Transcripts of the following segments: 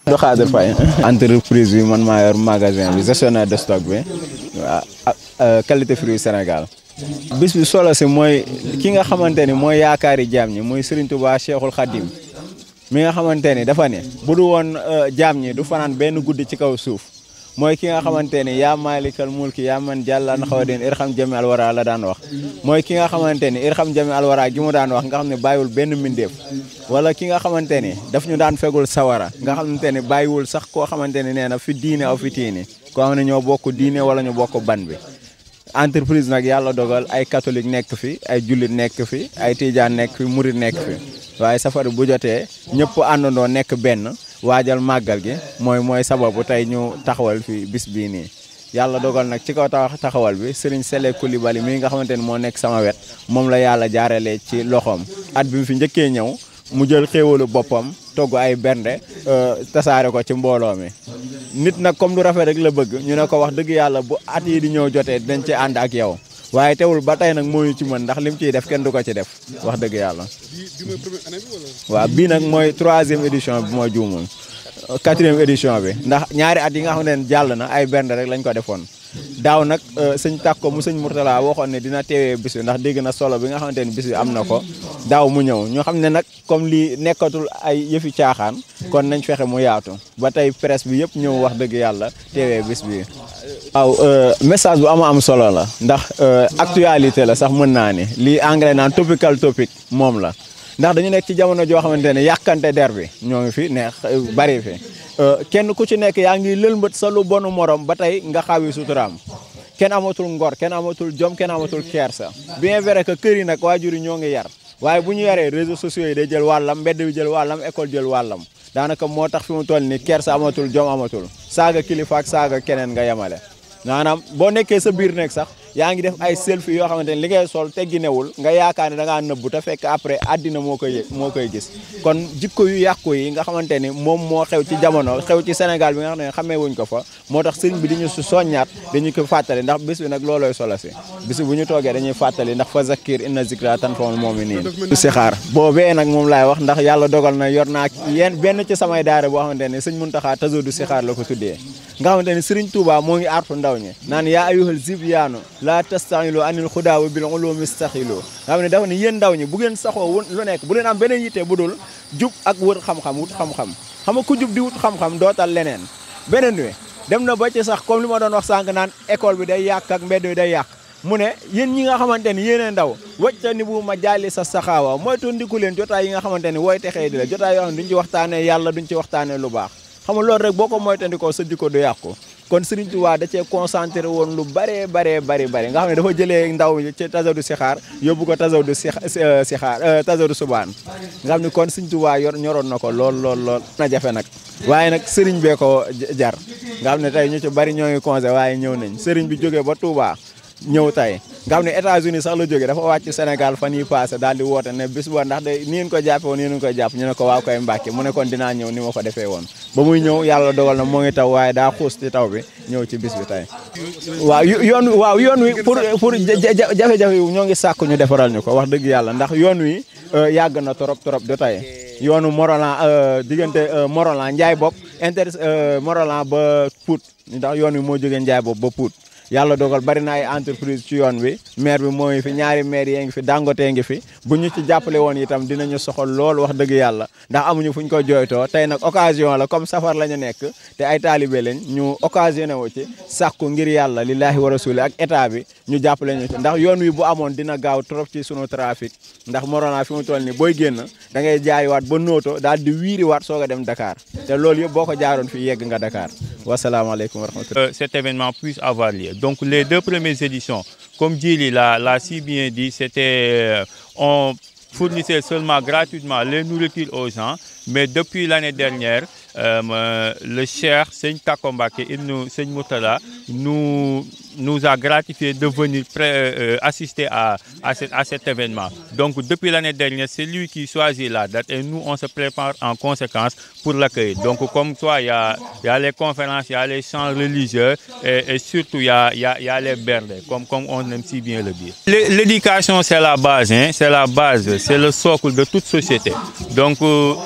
do Xaadir Faye entreprise bi man maa yor magasin bi gestionnaire de stock bi qualité fruit Sénégal. bis bi solo si mooy ki nga xamante ni mooy yaakaari jaam ñi mooy Serigne Touba Cheikhul Khadim mi nga xamante ni dafa ne bu du woon jaam ñi du fanaan benn guddi ci kaw suuf mooy ki nga xamante ni yaa maalikal mulki yaa man jàllan xawadin irham jami alwara la daan wax mooy ki nga xamante ni irham jami alwara gi mu daan wax nga xam ne bàyyiwul benn mbindeef wala ki nga xamante ni daf ñu daan fegul sawara nga xamante ni bàyyiwul sax koo xamante ni nee na fi diine aw fi tiini koo xam ne ñoo bokk diine wala ñu bokk ban bi entreprise nag yàlla dogal ay catholique nekk fi ay jullit nekk fi ay tijaan nekk fi murit nekk fi waaye safari bu jotee ñëpp àndandoo nekk benn waajal màggal gi mooy sababu tey ñu taxawal fi bis bii nii yàlla dogal nag ci kaw taxawal bi Serigne Sele Coulibaly mii nga xamante ni moo nekk sama wet moom la yàlla jaarale ci loxoom at bi mu fi njëkkee ñëw mu jël xéewalu boppam togg ay bernde tasaare ko ci mbooloo mi nit nag comme lu rafet rek la bëgg ñu ne ko wax dëgg yàlla bu at yi di ñëw jotee dinañ ci ànd ak yow waaye teewul ba tey nag moo ñu ci mën ndax lim ciy def kenn du ko ci def wax dëgg yàlla. waaw bii nag mooy 3e édition bi moo juumul 4e édition bi ndax ñaari at yi nga xam ne jàll na ay bernde rek lañ ko defoon daaw nag sëñ Takko mu sëñ Mourtala waxoon ne dina teewee bis bi ndax dégg na solo bi nga xamante ne bis bi am na ko daaw mu ñëw ñu xam ne nag comme lii nekkatul ay yëfi caaxaan kon nañ fexe mu yaatu ba tey presse bi yëpp ñëw wax dëgg yàlla teewee bis bi. waaw message bu am solo la ndax actualité la sax mën naa ni lii anglais naan topical topic moom la ndax dañu nekk ci jamono joo xamante ne yàkkante der bi ñoo ngi fi neex bari fi kenn ku ci nekk yaa ngi lëlmbët sa lu bonu morom ba tey nga xawi suturaam kenn amatul ngor kenn amatul jom kenn amatul kersa bien vrai que kër yi nag waajur yi ñoo ngi yar waaye bu ñu yaree réseaux sociaux yi day jël wàllam mbedd bi jël wàllam école jël wàllam daanaka moo tax fi mu toll ni kersa amatul jom amatul saaga kilifa ak saaga keneen nga yemale maanaam boo nekkee sa biir nekk sax yaa ngi def ay selfie yoo xamante ne li ngay sol tegginewul nga yaakaar ne da ngaa nëbbu te fekk après àddina moo koy gis kon jikko yu yàqu yi nga xamante ni moom moo xew ci jamono xew ci Sénégal bi nga xam ne xamee wuñ ko fa moo tax sëriñ bi di ñu si soññaat dañu ko fàttali ndax bis bi nag loolooy solo si bis bi bu ñu toogee dañuy fàttali ndax fa zakkir inna zikra tanfa'ul mu'minin du si xaar boobee nag moom laay wax ndax yàlla dogal na yor naa benn ci samay daara boo xamante ne sëñ Muntaxa tazo du si xaar la ko tuddee nga xamante ne Sëriñ Tuubaa moo ngi artu ndaw ñi naan yaa ayyuhal zibyaanu la tastaxilu anil xudaa wa bil ulumi staxilu nga xam ne dafa ne yéen ndaw ñi bu ngeen saxoo lu nekk bu leen am beneen yitte bu dul jub ak wër xam-xam wut xam-xam xam nga ku jub di wut xam-xam dootal leneen beneen wi dem na ba ci sax comme li ma doon wax sànq naan école bi day yàq ak mbedd bi day yàq mu ne yéen ñi nga xamante ni yéenee ndaw wacca ni bu ma jaali sa saxaawa mooy tondiku leen jotaay yi nga xamante ni wooy texee di la jotaay yoo xam ne duñ ci waxtaanee yàlla duñ ci waxtaanee lu baax xam nga loolu rek boo ko moytandikoo sa jikko du yàqu kon Serigne Touba da cee concentré woon lu bari nga xam ne dafa jëlee ndaw ci tasawdu sixaar yóbbu ko tasawdu sixaar tasawdu subaan nga xam ne kon Serigne Touba ñoroon na ko lool na jafe nag waaye nag Serigne bee ko jar nga xam ne tey ñu ci bari ñoo ngi conseillé waaye ñëw nañ Serigne bi jógee ba Touba ñëw tey nga xam ne États-Unis sax la jógee dafa wàcc Sénégal fan yi passé daal di woote ne bis ba ndax de ni ngeen ko jàppe woon ni ngeen ko jàpp ñu ne ko waaw koy Mbàkke mu ne kon dinaa ñëw ni ma ko defee woon ba muy ñëw yàlla dogal na moo ngi taw waaye daa xuus ci taw bi ñëw ci bis bi tey waaw yoon wi pour jafe-jafe yi ñoo ngi sàkk ñu defaral ñu ko wax dëgg yàlla ndax yoon wi yàgg na trop du tey yoonu Morolan diggante Morolan Njaay bopp Morolan ba Pout ndax yoon wi moo jógee Njaay bopp ba Pout yàlla dogal bari na ay entreprise ci yoon wi maire bi moo ngi fi ñaari maire yi ngi fi Dangote ngi fi bu ñu ci jàppale woon itam dinañu soxal lool wax dëgg yàlla ndax amuñu fu ñu ko jooytoo tey nag occasion la comme safar la ñu nekk te ay taalibe lañ ñu occasionné wu ci sàkku ngir yàlla lillahi wa rasuli ak état bi ñu jàppale ñu ci ndax yoon wi bu amoon dina gaaw trop ci sunu trafic ndax Morolan fi mu toll ni booy génn da ngay jaariwaat ba Nooto daal di wiiriwaat soog a dem Dakar te loolu yëpp boo ko jaaroon fi yegg nga Dakar wasalaamaaleykum wa rahmatulah. Cet événement puisse avoir lieu. Donc les 2 premières éditions, comme Djily l'a si bien dit, c'était on fournissait seulement gratuitement les nourritures aux gens, mais depuis l'année dernière, le Cheikh Seigne Takko Mbacké Ibn Seigne Mourtala nous a gratifié de venir assister à cet événement. Donc depuis l'année dernière, c'est lui qui choisit la date et nous on se prépare en conséquence pour l'accueillir. Donc comme toi, il y a les conférences, il y a les chants religieux et surtout il y a les berndes, comme on aime si bien le dire. L'éducation c'est la base, c'est la base, c'est le socle de toute société. Donc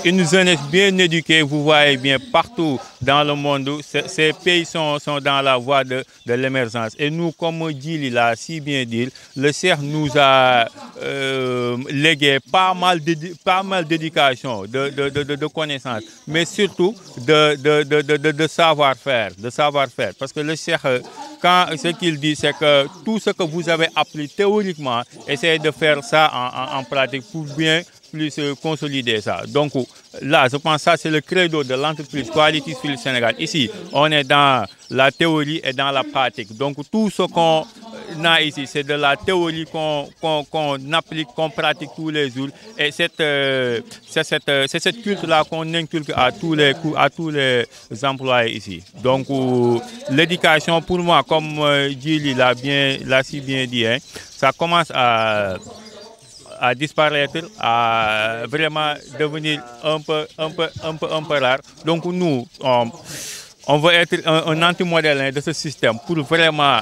il nous jeunesse bien éduquée, vous voyez bien, partout dans le monde, ces pays sont dans la voie de l'émergence. Et nous, comme Djily l'a si bien dit, le Cheikh nous a légué pas mal d'éducation, de connaissances, mais surtout de savoir-faire, Parce que le Cheikh, quand ce qu'il dit, c'est que tout ce que vous avez appris théoriquement, essayez de faire ça en pratique pour bien plus consolider ça. Donc là, je pense que ça, c'est le credo de l'entreprise Quality Fuel Sénégal. Ici, on est dans la théorie et dans la pratique. Donc tout ce qu'on a ici, c'est de la théorie qu'on applique, qu'on pratique tous les jours. Et c'est cette culte-là qu'on inculque à tous les employés ici. Donc l'éducation, pour moi, comme Djily l'a si bien dit, hein, ça commence à disparaître, à vraiment devenir un peu rare. Donc nous, on veut être un anti-modèle de ce système pour vraiment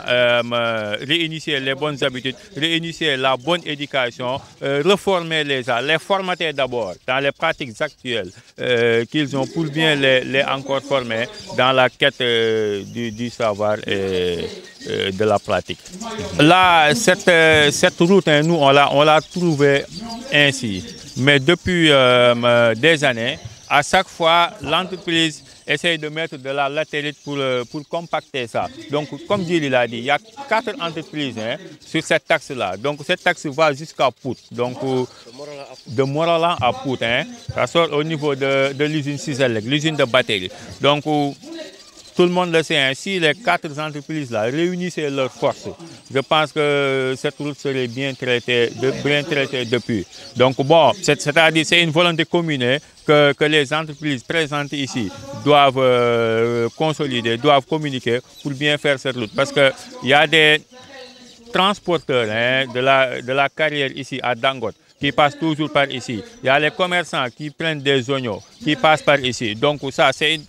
réinitier les bonnes habitudes, réinitier la bonne éducation, reformer les gens, les formater d'abord dans les pratiques actuelles qu'ils ont pour bien les encore former dans la quête du savoir et de la pratique. Là, cette route, hein, nous, on l'a trouvée ainsi. Mais depuis des années, à chaque fois, l'entreprise essaye de mettre de la latérite pour compacter ça. Donc, comme Djily l'a dit, il y a 4 entreprises, hein, sur cette axe-là. Donc, cette axe va jusqu'à Pout. Donc, de Moralan à Pout. Hein, ça sort au niveau de l'usine Ciselec, l'usine de batterie. Donc, tout le monde le sait, hein, si les 4 entreprises-là réunissaient leurs forces, je pense que cette route serait bien traitée depuis. Donc bon, c'est-à-dire c'est une volonté commune, hein, que les entreprises présentes ici doivent consolider, doivent communiquer pour bien faire cette route. Parce qu'il y a des transporteurs, hein, de la carrière ici à Dangote qui passent toujours par ici. Il y a les commerçants qui prennent des oignons qui passent par ici. Donc ça, c'est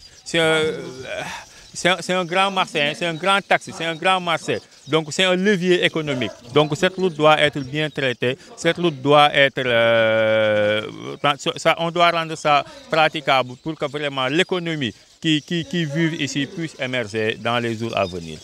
un grand marché, hein, c'est un grand taxi, c'est un grand marché. Donc c'est un levier économique. Donc cette route doit être bien traitée. Cette route doit être... on doit rendre ça praticable pour que vraiment l'économie qui vit ici puisse émerger dans les jours à venir.